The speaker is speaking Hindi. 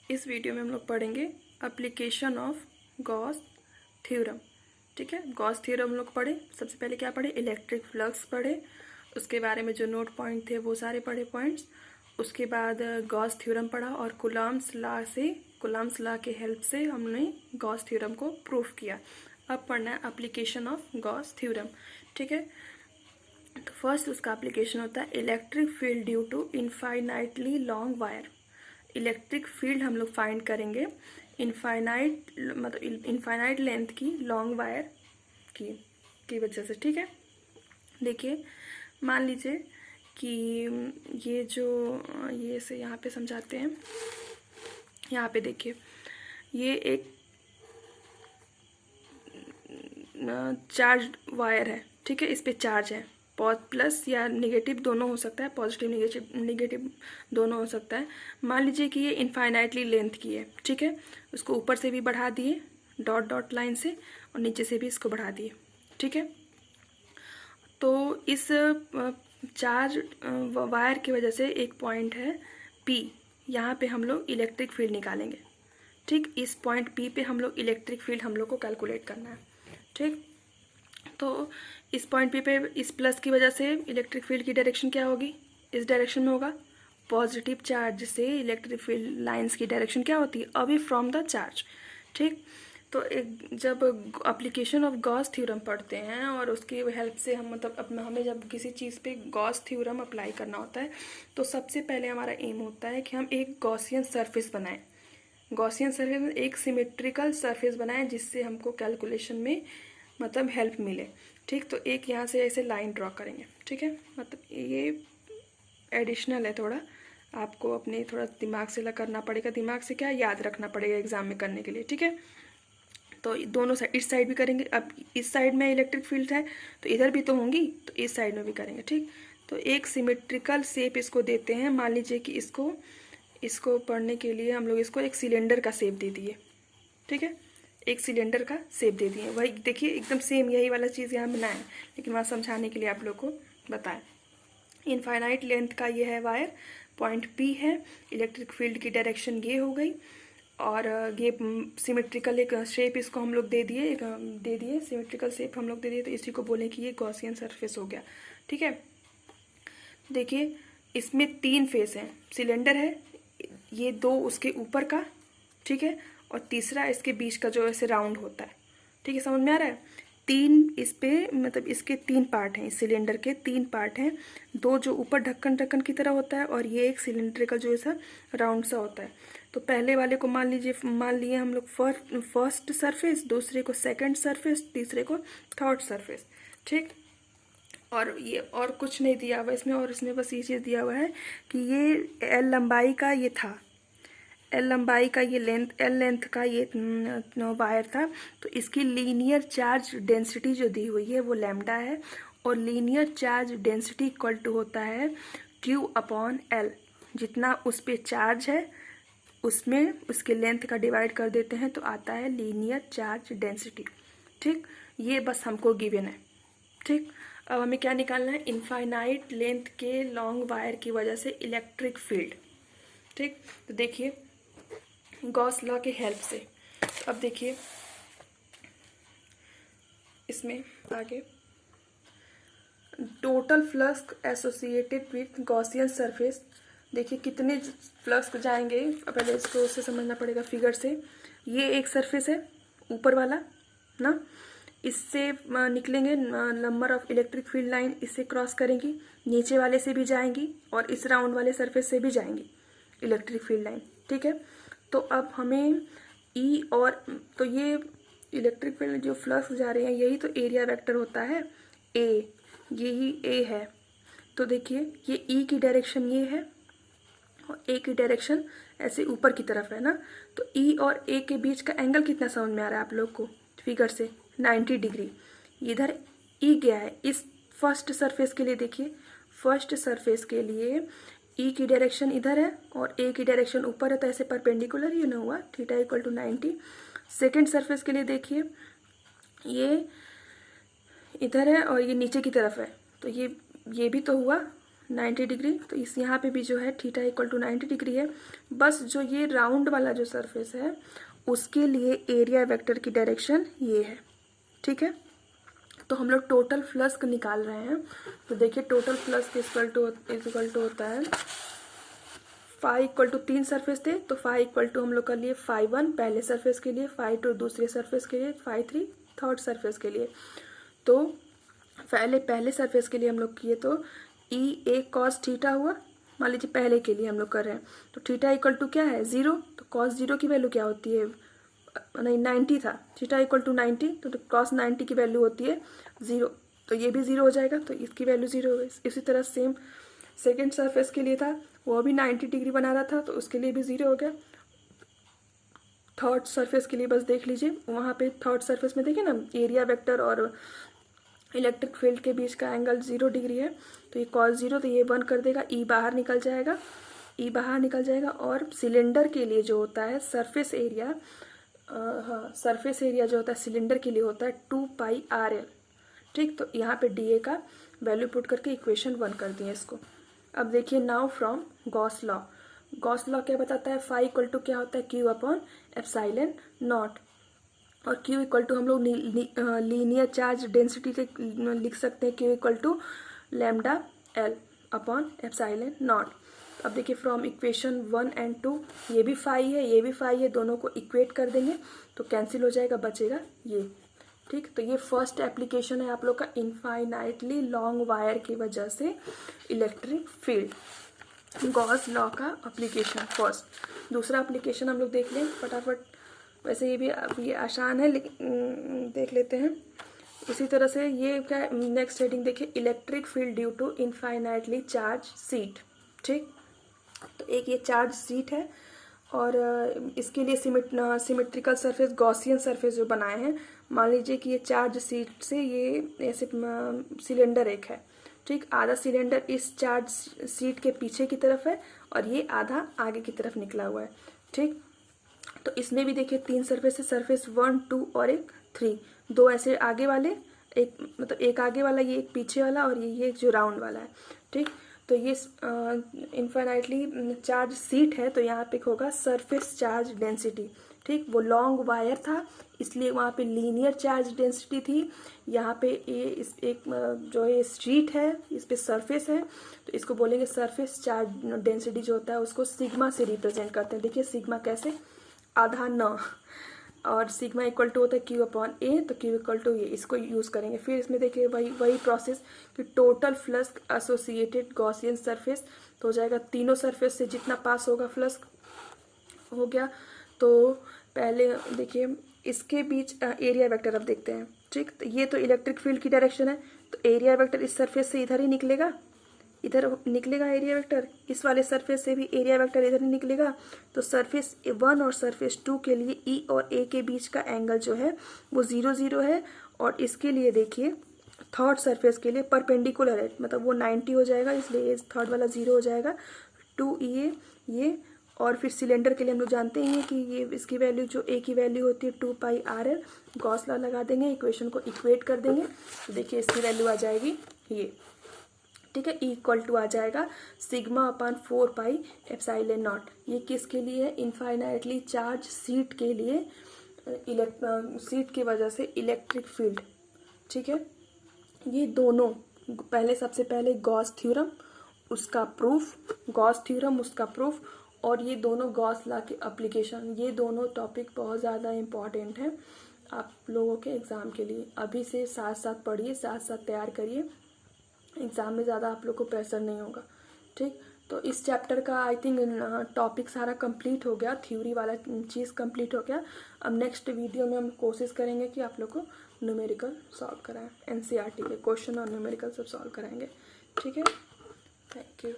इस वीडियो में हम लोग पढ़ेंगे एप्लीकेशन ऑफ गॉस थ्योरम। ठीक है, गॉस थ्योरम हम लोग पढ़े। सबसे पहले क्या पढ़े? इलेक्ट्रिक फ्लक्स पढ़े, उसके बारे में जो नोट पॉइंट थे वो सारे पढ़े पॉइंट्स। उसके बाद गॉस थ्योरम पढ़ा और कुलाम्स लॉ के हेल्प से हमने गॉस थ्योरम को प्रूफ किया। अब पढ़ना है एप्लीकेशन ऑफ गॉस थ्योरम। ठीक है, तो फर्स्ट उसका एप्लीकेशन होता है electric field due to infinitely long wire. Electric field हम लोग फाइंड करेंगे इनफाइनाइट लेंथ की लॉन्ग वायर की वजह से। ठीक है, देखिए मान लीजिए कि ये से यहाँ पे समझाते हैं। यहाँ पे देखिए, ये एक चार्ज वायर है। ठीक है, इस पे चार्ज है, प्लस या नेगेटिव दोनों हो सकता है, पॉजिटिव नेगेटिव दोनों हो सकता है। मान लीजिए कि ये इनफाइनाइटली लेंथ की है। ठीक है, उसको ऊपर से भी बढ़ा दिए डॉट डॉट लाइन से और नीचे से भी इसको बढ़ा दिए। ठीक है, तो इस चार्ज वायर की वजह से एक पॉइंट है P, यहाँ पे हम लोग इलेक्ट्रिक फील्ड निकालेंगे। ठीक, इस पॉइंट P पे हम लोग इलेक्ट्रिक फील्ड हम लोग को कैलकुलेट करना है। ठीक, तो इस पॉइंट P पे इस प्लस की वजह से इलेक्ट्रिक फील्ड की डायरेक्शन क्या होगी? इस डायरेक्शन में होगा। पॉजिटिव चार्ज से इलेक्ट्रिक फील्ड लाइंस की डायरेक्शन क्या होती है? Away from the charge. ठीक, तो एक जब एप्लीकेशन ऑफ गॉस थ्योरम पढ़ते हैं और उसकी हेल्प से हम हमें जब किसी चीज़ पे गॉस थ्योरम अप्लाई करना होता है तो सबसे पहले हमारा एम होता है कि हम एक गॉसियन सरफेस बनाएं। गॉसियन सरफेस एक सिमेट्रिकल सरफेस बनाएं जिससे हमको कैलकुलेशन में हेल्प मिले। ठीक, तो एक यहाँ से ऐसे लाइन ड्रॉ करेंगे। ठीक है, ये एडिशनल है थोड़ा, आपको अपने थोड़ा दिमाग से करना पड़ेगा। दिमाग से क्या याद रखना पड़ेगा एग्जाम में करने के लिए। ठीक है, तो दोनों साइड, इस साइड भी करेंगे। अब इस साइड में इलेक्ट्रिक फील्ड है तो इधर भी तो होंगी, तो इस साइड में भी करेंगे। ठीक, तो एक सिमेट्रिकल शेप इसको देते हैं। मान लीजिए कि इसको पढ़ने के लिए हम लोग इसको एक सिलेंडर का शेप दे दिए। ठीक है, एक सिलेंडर का शेप दे दिए। वही देखिए एकदम सेम यही वाला चीज़ यहाँ बनाए, लेकिन वहाँ समझाने के लिए आप लोग को बताएं। इनफाइनाइट लेंथ का ये है वायर, पॉइंट P है, इलेक्ट्रिक फील्ड की डायरेक्शन ये हो गई और ये सिमेट्रिकल एक शेप इसको हम लोग दे दिए सिमेट्रिकल शेप हम लोग दे दिए, तो इसी को बोले कि ये गॉसियन सरफेस हो गया। ठीक है, देखिए इसमें 3 फेस हैं। सिलेंडर है, ये 2 उसके ऊपर का, ठीक है, और तीसरा इसके बीच का जो ऐसे राउंड होता है। ठीक है, समझ में आ रहा है? 3 इस पे इसके 3 पार्ट हैं, इस सिलेंडर के 3 पार्ट हैं। 2 जो ऊपर ढक्कन की तरह होता है और ये एक सिलेंड्रिकल जो ऐसा राउंड सा होता है। तो पहले वाले को मान लिए हम लोग फर्स्ट सरफेस, दूसरे को सेकंड सरफेस, तीसरे को थर्ड सरफेस। ठीक, और ये और कुछ नहीं दिया हुआ इसमें, और इसमें बस ये चीज़ दिया हुआ है कि ये L लंबाई का ये था, L लंबाई का ये L लेंथ का ये वायर था। तो इसकी लीनियर चार्ज डेंसिटी जो दी हुई है वो लैम्डा है, और linear charge density equal to होता है Q/L। जितना उस पर चार्ज है उसमें उसके लेंथ का डिवाइड कर देते हैं तो आता है लीनियर चार्ज डेंसिटी। ठीक, ये बस हमको गिवन है। ठीक, अब हमें क्या निकालना है? इनफाइनाइट लेंथ के लॉन्ग वायर की वजह से इलेक्ट्रिक फील्ड। ठीक, तो देखिए गॉस लॉ के हेल्प से, तो अब देखिए इसमें आगे total flux associated with Gaussian surface. देखिए कितने फ्लक्स जाएंगे, पहले इसको उससे समझना पड़ेगा फिगर से। ये एक सरफेस है ऊपर वाला ना, इससे निकलेंगे number of electric field line, इससे क्रॉस करेंगी, नीचे वाले से भी जाएंगी और इस राउंड वाले सरफेस से भी जाएंगी इलेक्ट्रिक फील्ड लाइन। ठीक है, तो अब हमें E और तो ये इलेक्ट्रिक फील्ड जो फ्लक्स जा रहे हैं यही तो एरिया वेक्टर होता है A, यही A है। तो देखिए ये E की डायरेक्शन ये है और A की डायरेक्शन ऐसे ऊपर की तरफ है ना, तो E और A के बीच का एंगल कितना समझ में आ रहा है आप लोग को फिगर से? 90 डिग्री। इधर E गया है इस फर्स्ट सरफेस के लिए। देखिए फर्स्ट सरफेस के लिए E की डायरेक्शन इधर है और A की डायरेक्शन ऊपर है, तो ऐसे परपेंडिकुलर ही ना हुआ, theta equal to 90। Second surface के लिए देखिए ये इधर है और ये नीचे की तरफ है, तो ये भी तो हुआ 90 डिग्री। तो इस यहाँ पे भी जो है थीटा इक्वल टू 90 डिग्री है। बस जो ये राउंड वाला जो सरफेस है उसके लिए एरिया वेक्टर की डायरेक्शन ये है, ठीक है। तो हम लोग टोटल फ्लक्स निकाल रहे हैं। तो देखिए टोटल फ्लक्स इक्वल टू होता है फाई इक्वल टू 3 सरफेस थे, तो फाई इक्वल टू हम लोग कर लिए फाई 1 पहले सरफेस के लिए, फाई 2 दूसरे सरफेस के लिए, फाई 3 थर्ड सरफेस के लिए। तो पहले सरफेस के लिए हम लोग किए तो ई ए कॉस थीटा हुआ, मान लीजिए पहले के लिए हम लोग कर रहे हैं। तो थीटा इक्वल टू क्या है 0, तो कॉस 0 की वैल्यू क्या होती है, नहीं 90 था, थीटा इक्वल टू 90, तो कॉस 90 की वैल्यू होती है 0, तो ये भी 0 हो जाएगा, तो इसकी वैल्यू 0 हो गई। इसी तरह सेम सेकेंड सरफेस के लिए था, वो भी 90 डिग्री बना रहा था, तो उसके लिए भी 0 हो गया। थर्ड सरफेस के लिए बस देख लीजिए, वहाँ पे थर्ड सरफेस में देखिए ना एरिया वेक्टर और इलेक्ट्रिक फील्ड के बीच का एंगल 0 डिग्री है, तो ये cos 0, तो ये 1 कर देगा, ई बाहर निकल जाएगा, ई बाहर निकल जाएगा। और सिलेंडर के लिए जो होता है सरफेस एरिया, हाँ सरफेस एरिया जो होता है सिलेंडर के लिए होता है 2πr l, ठीक। तो यहाँ पे डी का वैल्यू पुट करके इक्वेशन 1 कर दिए इसको। अब देखिए now from Gauss law, Gauss law क्या बताता है, फाई इक्वल टू क्या होता है Q अपॉन एप्साइलन नॉट, और Q इक्वल टू हम लोग लीनियर चार्ज डेंसिटी से लिख सकते हैं Q equal to lambda L upon epsilon naught. अब देखिए फ्रॉम इक्वेशन 1 एंड 2, ये भी फाई है ये भी फाई है, दोनों को इक्वेट कर देंगे तो कैंसिल हो जाएगा, बचेगा ये, ठीक। तो ये फर्स्ट एप्लीकेशन है आप लोग का इनफाइनाइटली लॉन्ग वायर की वजह से इलेक्ट्रिक फील्ड, गॉस लॉ का एप्लीकेशन फर्स्ट। दूसरा एप्लीकेशन हम लोग देख लें फटाफट, वैसे ये आसान है लेकिन देख लेते हैं। इसी तरह से ये क्या नेक्स्ट हेडिंग देखिए, electric field due to infinitely charge sheet, ठीक। तो एक ये चार्ज सीट है और इसके लिए सिमेट्रिकल सरफेस गॉसियन सरफेस जो बनाए हैं, मान लीजिए कि ये चार्ज सीट से ये ऐसे सिलेंडर एक है, ठीक। आधा सिलेंडर इस चार्ज सीट के पीछे की तरफ है और ये आधा आगे की तरफ निकला हुआ है, ठीक। तो इसमें भी देखिए 3 सरफेस है, सरफेस 1 2 और एक 3, 2 ऐसे आगे वाले, एक मतलब एक आगे वाला, ये एक पीछे वाला, और ये जो राउंड वाला है, ठीक। तो ये इनफाइनाइटली चार्ज सीट है, तो यहाँ पे होगा सरफेस चार्ज डेंसिटी, ठीक। वो लॉन्ग वायर था इसलिए वहाँ पे लीनियर चार्ज डेंसिटी थी, यहाँ पे ये इस एक जो ये शीट है इस पे सरफेस है, तो इसको बोलेंगे सरफेस चार्ज डेंसिटी जो होता है उसको सिग्मा से रिप्रेजेंट करते हैं। देखिए सिग्मा कैसे, आधा न, और सिग्मा इक्वल टू होता है Q अपॉन ए, तो Q इक्वल टू ये, इसको यूज़ करेंगे। फिर इसमें देखिए वही प्रोसेस कि total flux associated Gaussian surface, तो हो जाएगा तीनों सरफेस से जितना पास होगा फ्लक्स हो गया। तो पहले देखिए इसके बीच एरिया वेक्टर अब देखते हैं, ठीक। तो ये तो इलेक्ट्रिक फील्ड की डायरेक्शन है, तो एरिया वेक्टर इस सरफेस से इधर ही निकलेगा, इधर निकलेगा एरिया वेक्टर, इस वाले सरफेस से भी एरिया वेक्टर इधर ही निकलेगा। तो सरफेस 1 और सरफेस 2 के लिए ई और ए के बीच का एंगल जो है वो 0 0 है, और इसके लिए देखिए थर्ड सरफेस के लिए परपेंडिकुलर है, मतलब वो 90 हो जाएगा, इसलिए थर्ड वाला 0 हो जाएगा, 2 ये। और फिर सिलेंडर के लिए हम लोग जानते हैं कि ये इसकी वैल्यू जो ए की वैल्यू होती है 2πr l, गॉस लॉ लगा देंगे, इक्वेशन को इक्वेट कर देंगे, तो देखिए इसकी वैल्यू आ जाएगी ये, ठीक है। ई इक्वल टू आ जाएगा सिग्मा अपॉन 4 एप्सिलॉन नॉट। ये किसके लिए है, इनफाइनाइटली चार्ज सीट के लिए, सीट की वजह से इलेक्ट्रिक फील्ड, ठीक है। ये दोनों सबसे पहले गॉस थ्योरम उसका प्रूफ, गॉस थ्योरम उसका प्रूफ, और ये दोनों गॉस लॉ के एप्लीकेशन, ये दोनों टॉपिक बहुत ज़्यादा इम्पॉर्टेंट हैं आप लोगों के एग्ज़ाम के लिए। अभी से साथ साथ पढ़िए, साथ साथ तैयार करिए, एग्ज़ाम में ज़्यादा आप लोग को प्रेशर नहीं होगा, ठीक। तो इस चैप्टर का आई थिंक टॉपिक सारा कंप्लीट हो गया, थ्योरी वाला चीज़ कंप्लीट हो गया। अब नेक्स्ट वीडियो में हम कोशिश करेंगे कि आप लोग को न्यूमेरिकल सॉल्व कराएं, NCERT के क्वेश्चन और न्यूमेरिकल सब सॉल्व कराएंगे, ठीक है। Thank you.